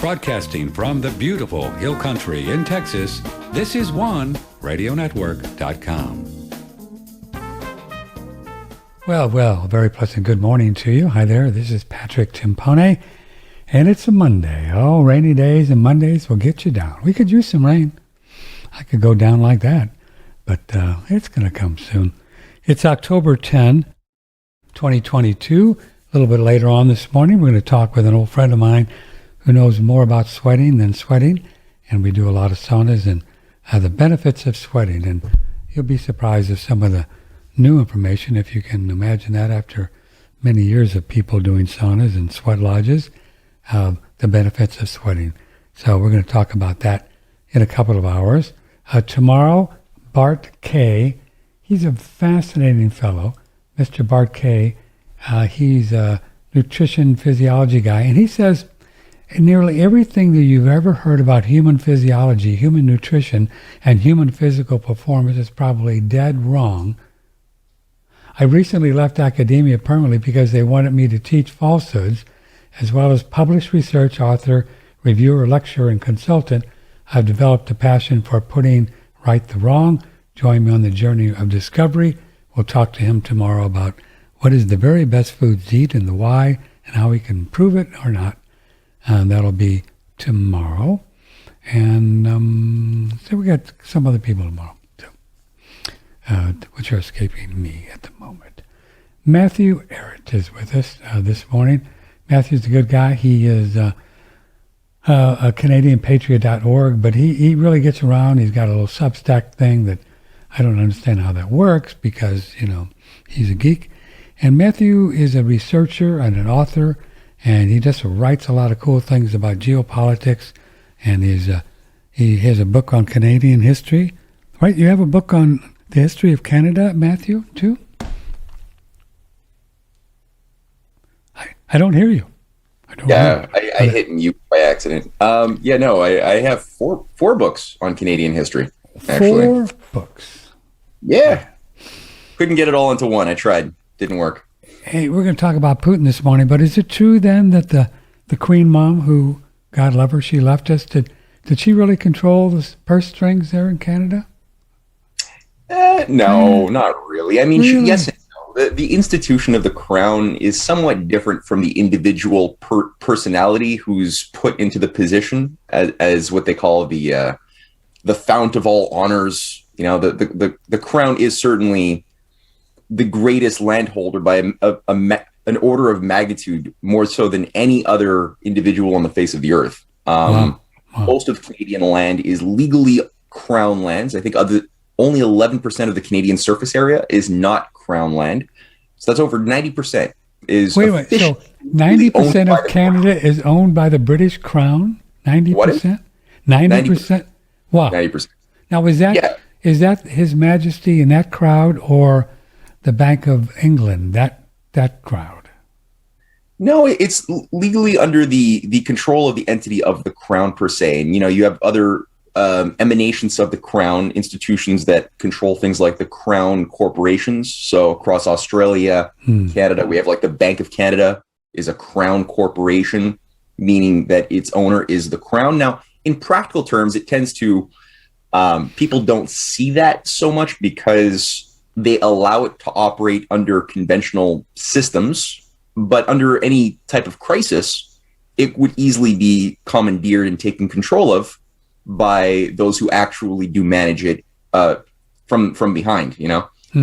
Broadcasting from the beautiful Hill Country in Texas, this is OneRadioNetwork.com. Well, a very pleasant good morning to you. Hi there, this is Patrick Timpone, and it's a Monday. Oh, rainy days and Mondays will get you down. We could use some rain. I could go down like that, but it's going to come soon. It's October 10, 2022. A little bit later on this morning, we're going to talk with an old friend of mine who knows more about sweating than sweating, and we do a lot of saunas and the benefits of sweating. And you'll be surprised at some of the new information, if you can imagine that, after many years of people doing saunas and sweat lodges, the benefits of sweating. So we're going to talk about that in a couple of hours. Tomorrow, Bart Kay, he's a fascinating fellow, Mr. Bart Kay. He's a nutrition physiology guy, and he says nearly everything that you've ever heard about human physiology, human nutrition, and human physical performance is probably dead wrong. I recently left academia permanently because they wanted me to teach falsehoods, as well as published research, author, reviewer, lecturer, and consultant. I've developed a passion for putting right the wrong. Join me on the journey of discovery. We'll talk to him tomorrow about what is the very best foods to eat and the why, and how we can prove it or not. That'll be tomorrow. And so we got some other people tomorrow, too, which are escaping me at the moment. Matthew Arrett is with us this morning. Matthew's a good guy. He is a CanadianPatriot.org, but he really gets around. He's got a little Substack thing that I don't understand how that works because, he's a geek. And Matthew is a researcher and an author, and he just writes a lot of cool things about geopolitics, and he has a book on Canadian history. Right, you have a book on the history of Canada, Matthew, too? I don't hear you. I hit mute by accident. I have four books on Canadian history, actually. 4 books. Yeah. Couldn't get it all into one. I tried. Didn't work. Hey, we're going to talk about Putin this morning, but is it true then that the Queen Mom, who, God love her, she left us, did she really control the purse strings there in Canada? No, not really. I mean, really? Yes and no. The institution of the crown is somewhat different from the individual personality who's put into the position as what they call the fount of all honors. The crown is certainly the greatest landholder by an order of magnitude, more so than any other individual on the face of the earth. Wow. Most of Canadian land is legally crown lands. I think only 11% of the Canadian surface area is not crown land. So that's over 90% is. Wait. So 90% of Canada is owned by the British Crown? 90%? 90%? Wow. 90%. Now, is that His Majesty in that crowd, or the Bank of England, that crowd? No, it's legally under the control of the entity of the crown per se. And, you have other emanations of the crown, institutions that control things like the crown corporations. So across Australia, Canada, we have like the Bank of Canada is a crown corporation, meaning that its owner is the crown. Now, in practical terms, it tends to, people don't see that so much because they allow it to operate under conventional systems, but under any type of crisis, it would easily be commandeered and taken control of by those who actually do manage it from behind.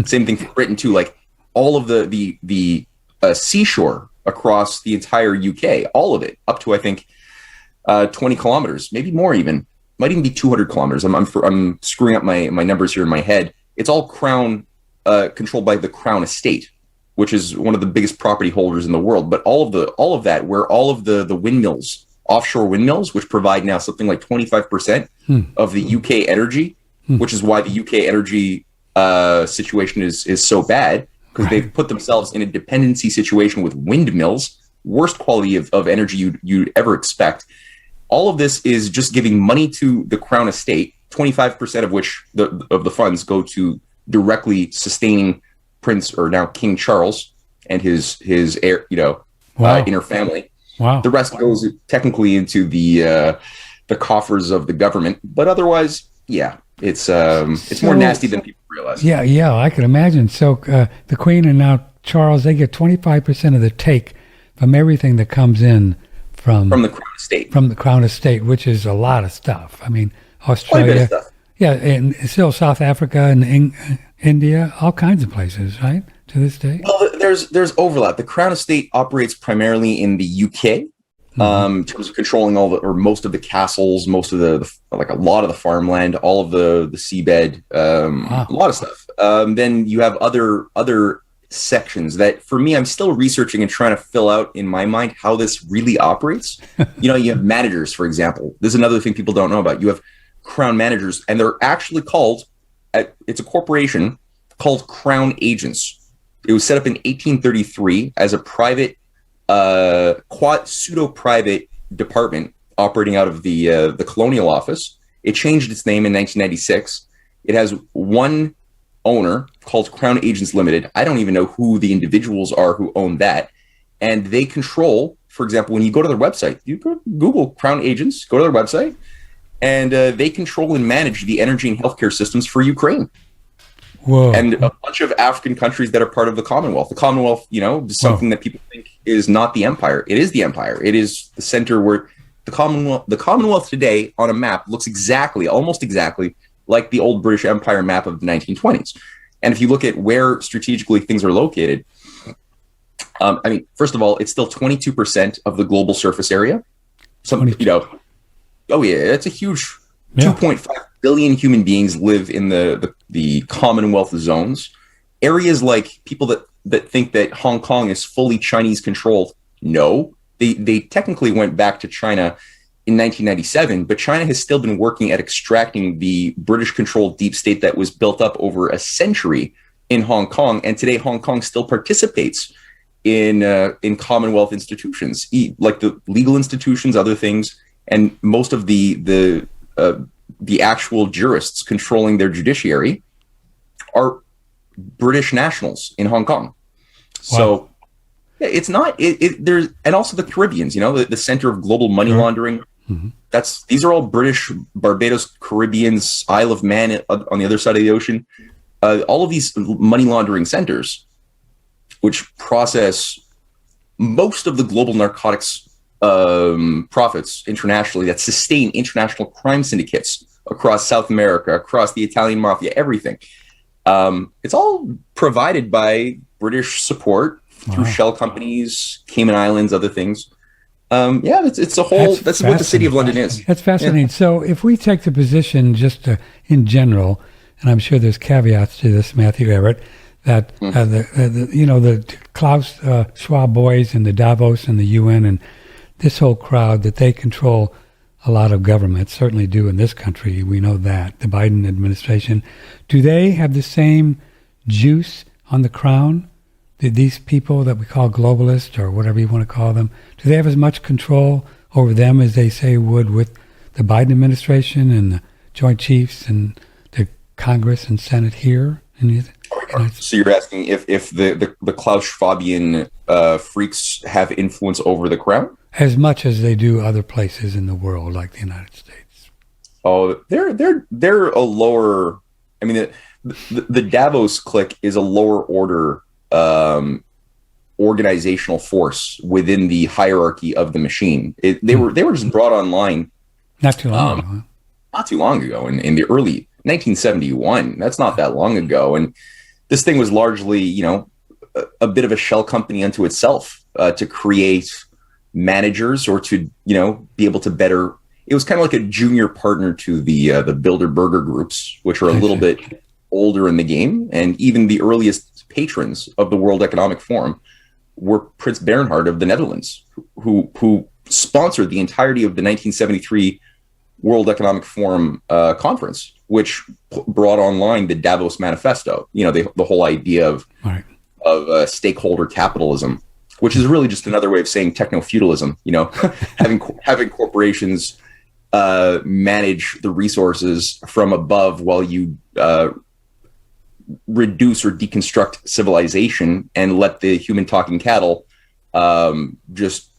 Same thing for Britain too. Like all of the seashore across the entire UK, all of it, up to I think 20 kilometers, maybe more even, might even be 200 kilometers. I'm screwing up my numbers here in my head. It's all crown. Controlled by the Crown Estate, which is one of the biggest property holders in the world. But all of that, where all of the windmills, offshore windmills, which provide now something like 25% of the UK energy, which is why the UK energy situation is so bad, because they've put themselves in a dependency situation with windmills, worst quality of energy you'd ever expect. All of this is just giving money to the Crown Estate, 25% of which of the funds go to directly sustaining Prince, or now King Charles, and his heir, inner family. Wow. The rest goes technically into the coffers of the government, but otherwise, yeah, it's more nasty than people realize. Yeah, I can imagine. So the Queen and now Charles, they get 25% of the take from everything that comes in from the Crown Estate. From the Crown Estate, which is a lot of stuff. I mean, Quite a bit of Australia, stuff. yeah, and still South Africa and India, all kinds of places, right? To this day. Well, there's overlap. The Crown Estate operates primarily in the UK, in terms of controlling most of the castles, most of the like a lot of the farmland, all of the seabed, a lot of stuff. Then you have other sections that, for me, I'm still researching and trying to fill out in my mind how this really operates. You have managers, for example. This is another thing people don't know about. You have Crown managers, and they're actually called, it's a corporation called Crown Agents. It was set up in 1833 as a private, pseudo-private department operating out of the Colonial Office. It changed its name in 1996. It has one owner called Crown Agents Limited. I don't even know who the individuals are who own that. And they control, for example, when you go to their website, you go Google Crown Agents, go to their website, and they control and manage the energy and healthcare systems for Ukraine. Whoa. And a bunch of African countries that are part of the Commonwealth. The Commonwealth, is something that people think is not the empire. It is the empire. It is the center where the Commonwealth today on a map looks almost exactly like the old British Empire map of the 1920s. And if you look at where strategically things are located, first of all, it's still 22% of the global surface area. Oh yeah, it's a huge 2.5 billion human beings live in the Commonwealth zones. Areas like people that think that Hong Kong is fully Chinese controlled. No, they technically went back to China in 1997, but China has still been working at extracting the British-controlled deep state that was built up over a century in Hong Kong. And today, Hong Kong still participates in Commonwealth institutions, like the legal institutions, other things, and most of the actual jurists controlling their judiciary are British nationals in Hong Kong. Wow. So it's not there's, and also the Caribbeans, the center of global money laundering. Mm-hmm. These are all British, Barbados, Caribbeans, Isle of Man on the other side of the ocean. All of these money laundering centers, which process most of the global narcotics profits internationally, that sustain international crime syndicates across South America, across the Italian mafia, everything. It's all provided by British support through shell companies, Cayman Islands, other things. It's a whole. That's what the City of London is. That's fascinating. Yeah. So if we take the position just in general, and I'm sure there's caveats to this, Matthew Everett, that the Klaus Schwab boys and the Davos and the UN and this whole crowd, that they control a lot of government, certainly do in this country. We know that. The Biden administration, do they have the same juice on the crown? Did these people that we call globalists or whatever you want to call them, do they have as much control over them as they say would with the Biden administration and the Joint Chiefs and the Congress and Senate here? So you're asking if the Klaus Schwabian freaks have influence over the crown? As much as they do other places in the world, like the United States. Oh, they're a lower. I mean, the Davos clique is a lower order organizational force within the hierarchy of the machine. They were just brought online not too long ago. Not too long ago, in the early 1971. That's not that long ago, and this thing was largely, a bit of a shell company unto itself to create managers or to, be able to better. It was kind of like a junior partner to the Bilderberger groups, which are a little bit older in the game, and even the earliest patrons of the World Economic Forum were Prince Bernhard of the Netherlands, who sponsored the entirety of the 1973 World Economic Forum conference, which brought online the Davos Manifesto. The whole idea of stakeholder capitalism, which is really just another way of saying techno-feudalism. Having corporations manage the resources from above while you reduce or deconstruct civilization and let the human talking cattle just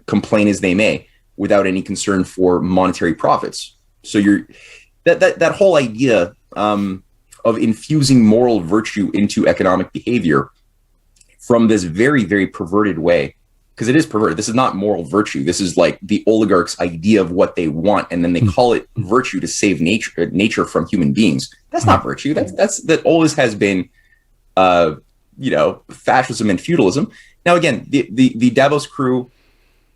complain as they may, without any concern for monetary profits. So that whole idea of infusing moral virtue into economic behavior from this very, very perverted way, because it is perverted. This is not moral virtue. This is like the oligarchs' idea of what they want, and then they call it virtue to save nature from human beings. That's not virtue. That always has been, fascism and feudalism. Now, again, the Davos crew,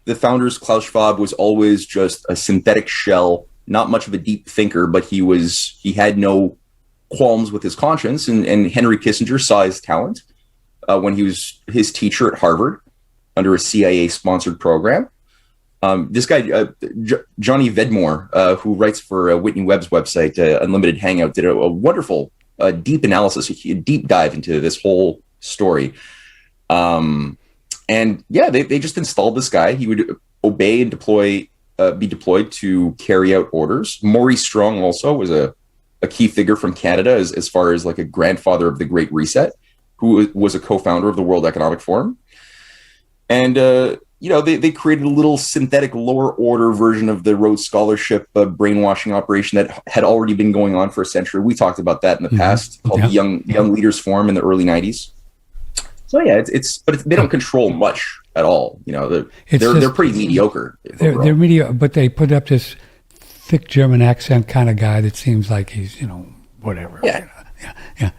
the founders, Klaus Schwab, was always just a synthetic shell, not much of a deep thinker, but he had no qualms with his conscience, and Henry Kissinger saw his talent when he was his teacher at Harvard under a CIA-sponsored program. This guy, Johnny Vedmore, who writes for Whitney Webb's website, Unlimited Hangout, did a wonderful, deep analysis, a deep dive into this whole story. And yeah, they just installed this guy. He would obey and be deployed to carry out orders. Maurice Strong also was a key figure from Canada as far as like a grandfather of the Great Reset, who was a co-founder of the World Economic Forum. And, they created a little synthetic lower order version of the Rhodes Scholarship brainwashing operation that had already been going on for a century. We talked about that in the past, called the Young Leaders Forum in the early 90s. So yeah, but they don't control much at all. They're pretty mediocre. They're mediocre, but they put up this thick German accent kind of guy that seems like he's, whatever. Yeah. Yeah.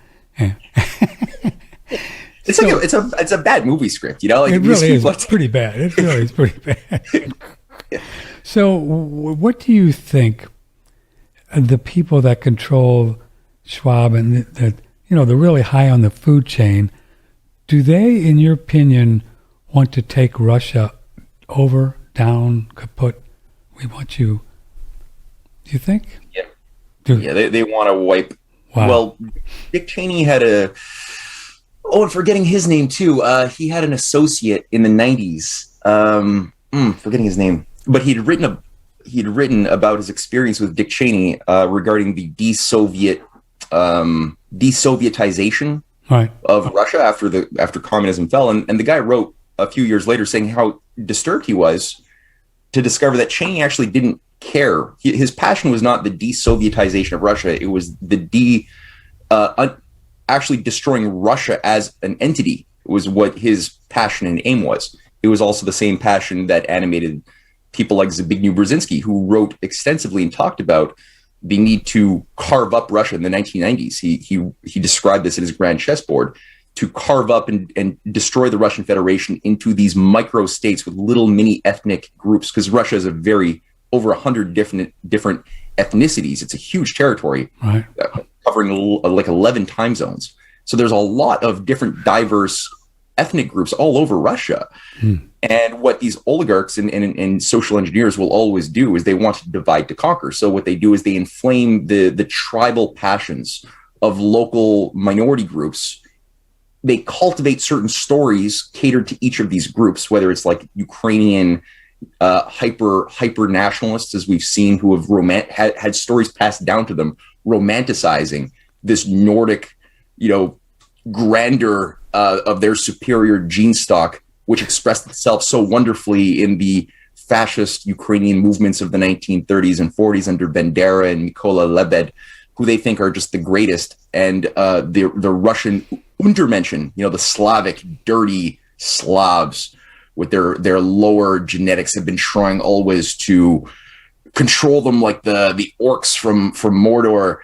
It's a bad movie script, It really is. It's pretty bad. It really is pretty bad. Yeah. So, what do you think the people that control Schwab and that they're really high on the food chain? Do they, in your opinion, want to take Russia over, down, kaput? We want you. Do you think? Yeah. They want to wipe. Wow. Well, Dick Cheney had and forgetting his name too. He had an associate in the 90s. Forgetting his name, but he'd written about his experience with Dick Cheney regarding the de-Sovietization of Russia after communism fell, and the guy wrote a few years later saying how disturbed he was to discover that Cheney actually didn't care. His passion was not the de-Sovietization of Russia; it was the actually destroying Russia as an entity. Was what his passion and aim was. It was also the same passion that animated people like Zbigniew Brzezinski, who wrote extensively and talked about the need to carve up Russia in the 1990s. He described this in his grand chessboard, to carve up and destroy the Russian Federation into these micro states with little mini ethnic groups, because Russia is over 100 different ethnicities. It's a huge territory, right, covering like 11 time zones. So there's a lot of different diverse ethnic groups all over Russia. And what these oligarchs and social engineers will always do is they want to divide to conquer. So what they do is they inflame the tribal passions of local minority groups. They cultivate certain stories catered to each of these groups, whether it's like Ukrainian hyper nationalists, as we've seen, who have had stories passed down to them, romanticizing this Nordic, grandeur of their superior gene stock, which expressed itself so wonderfully in the fascist Ukrainian movements of the 1930s and 40s under Bandera and Mykola Lebed, who they think are just the greatest. And the Russian Untermenschen, the Slavic dirty Slavs with their lower genetics, have been trying always to control them like the orcs from Mordor.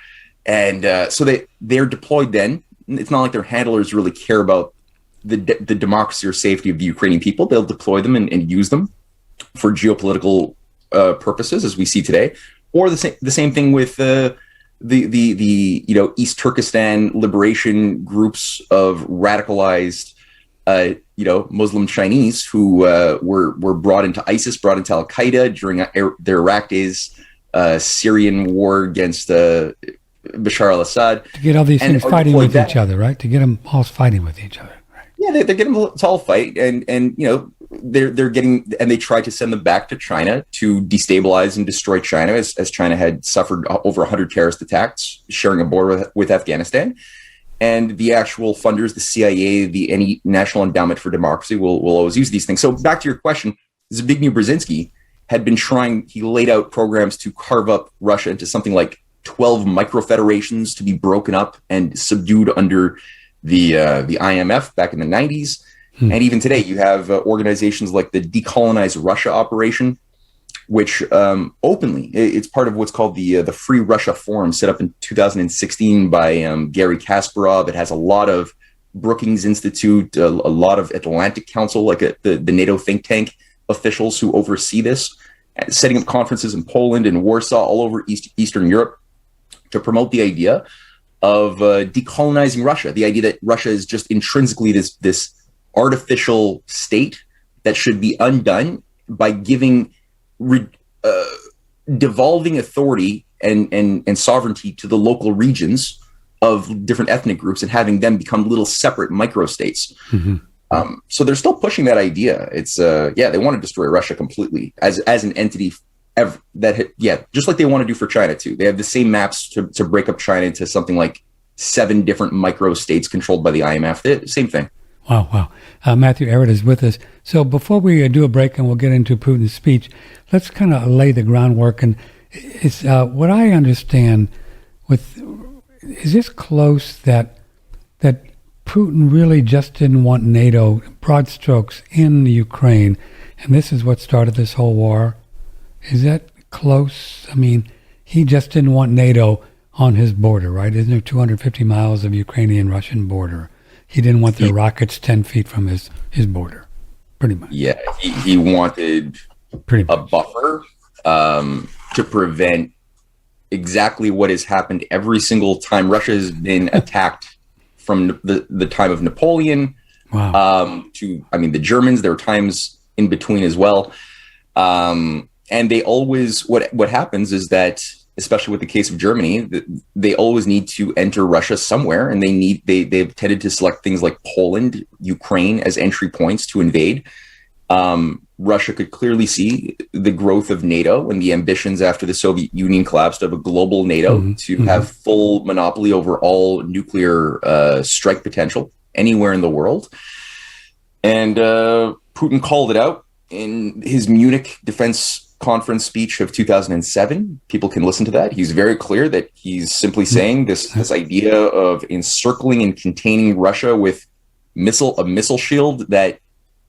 And so they're deployed then. It's not like their handlers really care about the democracy or safety of the Ukrainian people. They'll deploy them and use them for geopolitical purposes, as we see today. Or the same thing with the East Turkestan liberation groups of radicalized Muslim Chinese who were brought into ISIS, brought into Al Qaeda during their Iraq days, Syrian war against Bashar al-Assad. To get all these things fighting with each other, right? To get them all fighting with each other. Right? Yeah, they're getting them to all fight, and they're getting, and they try to send them back to China to destabilize and destroy China, as China had suffered over 100 terrorist attacks, sharing a border with Afghanistan. And the actual funders, the CIA, any National Endowment for Democracy, will always use these things. So back to your question, Zbigniew Brzezinski had been he laid out programs to carve up Russia into something like 12 microfederations to be broken up and subdued under the IMF back in the 90s. And even today, you have organizations like the Decolonize Russia Operation, which openly, it's part of what's called the Free Russia Forum, set up in 2016 by Garry Kasparov. It has a lot of Brookings Institute, a lot of Atlantic Council, like the NATO think tank officials who oversee this, setting up conferences in Poland and Warsaw, all over Eastern Europe, to promote the idea of decolonizing Russia, the idea that Russia is just intrinsically this artificial state that should be undone by giving devolving authority and sovereignty to the local regions of different ethnic groups and having them become little separate microstates. So they're still pushing that idea. It's they want to destroy Russia completely as an entity. Just like they want to do for China too. They have the same maps to break up China into something like 7 different microstates controlled by the IMF. Same thing. Wow. Matthew Ehret is with us. So before we do a break and we'll get into Putin's speech, let's kind of lay the groundwork. And it's what I understand is this close that Putin really just didn't want NATO, broad strokes, in the Ukraine, and this is what started this whole war? Is that close? I mean, he just didn't want NATO on his border, right? Isn't there 250 miles of Ukrainian-Russian border? He didn't want the rockets 10 feet from his border, pretty much. Yeah, he wanted a buffer to prevent exactly what has happened every single time Russia has been attacked from the time of Napoleon to, the Germans. There were times in between as well. And they always, what happens is that, especially with the case of Germany, they always need to enter Russia somewhere, and they've tended to select things like Poland, Ukraine as entry points to invade. Russia could clearly see the growth of NATO and the ambitions after the Soviet Union collapsed of a global NATO to have full monopoly over all nuclear strike potential anywhere in the world. And Putin called it out in his Munich Defense Conference speech of 2007. People can listen to that. He's very clear that he's simply saying this idea of encircling and containing Russia with a missile shield that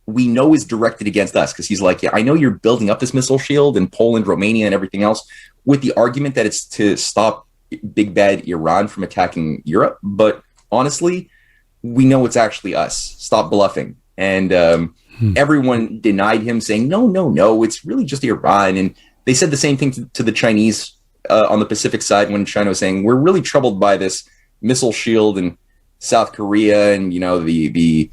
we know is directed against us, because he's like, yeah, I know you're building up this missile shield in Poland, Romania, and everything else with the argument that it's to stop big bad Iran from attacking Europe. But honestly, we know it's actually us. Stop bluffing. And everyone denied him, saying, no, it's really just Iran. And they said the same thing to the Chinese on the Pacific side when China was saying, we're really troubled by this missile shield in South Korea and, the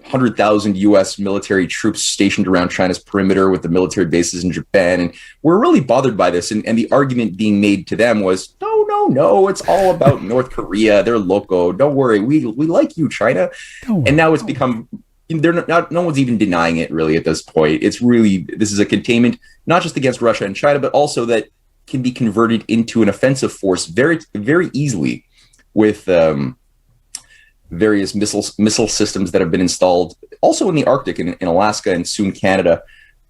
100,000 U.S. military troops stationed around China's perimeter with the military bases in Japan. And we're really bothered by this. And the argument being made to them was, no, it's all about North Korea. They're loco. Don't worry. We like you, China. And now it's become, no one's even denying it really at this point. It's really, this is a containment, not just against Russia and China, but also that can be converted into an offensive force very, very easily with various missile systems that have been installed also in the Arctic, in Alaska and soon Canada,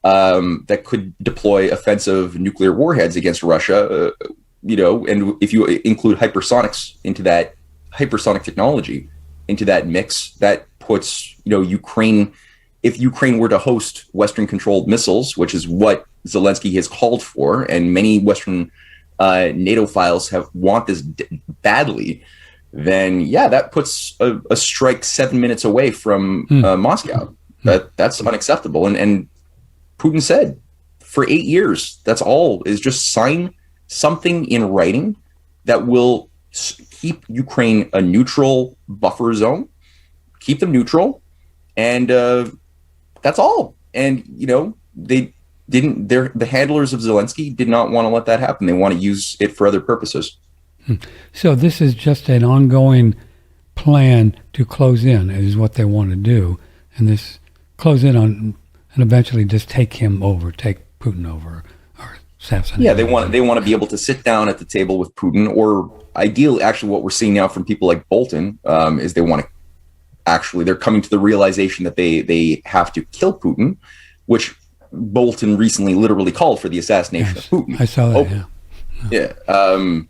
that could deploy offensive nuclear warheads against Russia, and if you include hypersonic technology into that mix, that puts, Ukraine, if Ukraine were to host Western controlled missiles, which is what Zelensky has called for, and many Western NATO files want this badly, then that puts a strike 7 minutes away from Moscow. That's unacceptable. And Putin said for 8 years, that's all, is just sign something in writing that will keep Ukraine a neutral buffer zone, keep them neutral. And that's all. And, the handlers of Zelensky did not want to let that happen. They want to use it for other purposes. So this is just an ongoing plan to close in, is what they want to do. And this close in on, and eventually just take Putin over, or assassinate. Yeah, they want to be able to sit down at the table with Putin, or ideally, actually what we're seeing now from people like Bolton, is they want to they're coming to the realization that they have to kill Putin, which Bolton recently literally called for the assassination of Putin. I saw that.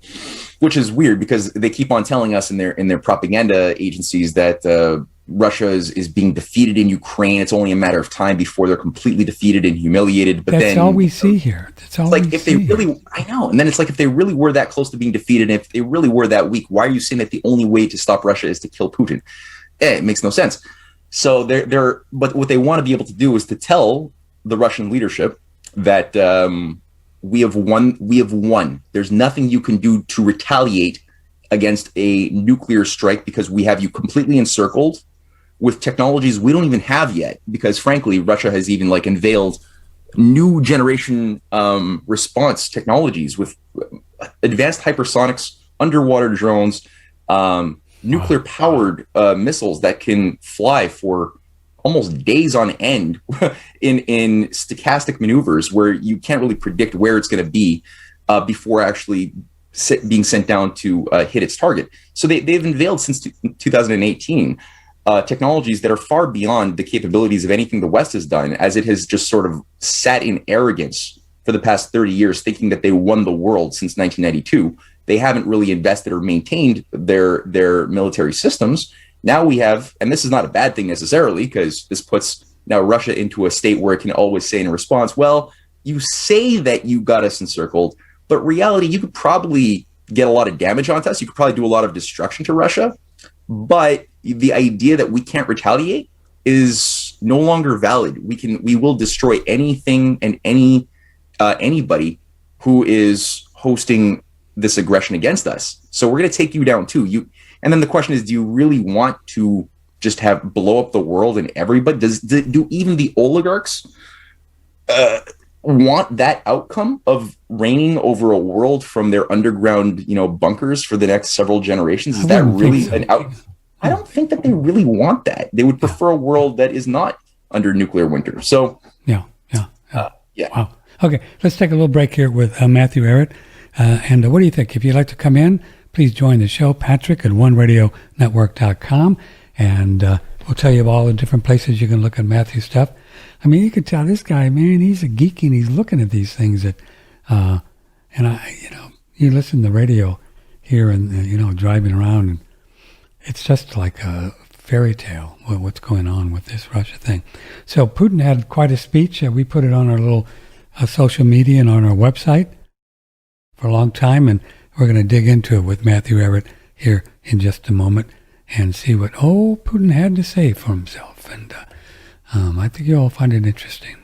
Which is weird because they keep on telling us in their propaganda agencies that Russia is being defeated in Ukraine. It's only a matter of time before they're completely defeated and humiliated. But that's all we see here. That's all. Like if they really, I know. And then it's like if they really were that close to being defeated, and if they really were that weak, why are you saying that the only way to stop Russia is to kill Putin? It makes no sense. So but what they want to be able to do is to tell the Russian leadership that we have won. We have won. There's nothing you can do to retaliate against a nuclear strike because we have you completely encircled with technologies we don't even have yet. Because frankly, Russia has even like unveiled new generation response technologies with advanced hypersonics, underwater drones, nuclear powered missiles that can fly for almost days on end in stochastic maneuvers where you can't really predict where it's going to be before actually being sent down to hit its target. So they've unveiled since 2018 technologies that are far beyond the capabilities of anything the West has done, as it has just sort of sat in arrogance for the past 30 years, thinking that they won the world since 1992. They haven't really invested or maintained their military systems. Now we have, and this is not a bad thing necessarily, because this puts now Russia into a state where it can always say in response, well, you say that you got us encircled, but reality, you could probably get a lot of damage onto us. You could probably do a lot of destruction to Russia. But the idea that we can't retaliate is no longer valid. We will destroy anything and anybody who is hosting this aggression against us. So we're going to take you down too. And then the question is, do you really want to just blow up the world and everybody? Do even the oligarchs want that outcome of reigning over a world from their underground, bunkers for the next several generations? Is that really an out? I don't think that they really want that. They would prefer a world that is not under nuclear winter. So yeah. Wow. Okay, let's take a little break here with Matthew Ehret. And what do you think? If you'd like to come in, please join the show, Patrick at OneRadioNetwork.com, and we'll tell you of all the different places you can look at Matthew's stuff. I mean, you can tell this guy, man, he's a geek and he's looking at these things that, you listen to the radio here and, driving around, and it's just like a fairy tale, what's going on with this Russia thing. So Putin had quite a speech. We put it on our little social media and on our website for a long time, and we're going to dig into it with Matthew Ehret here in just a moment and see what Putin had to say for himself. And I think you'll find it interesting.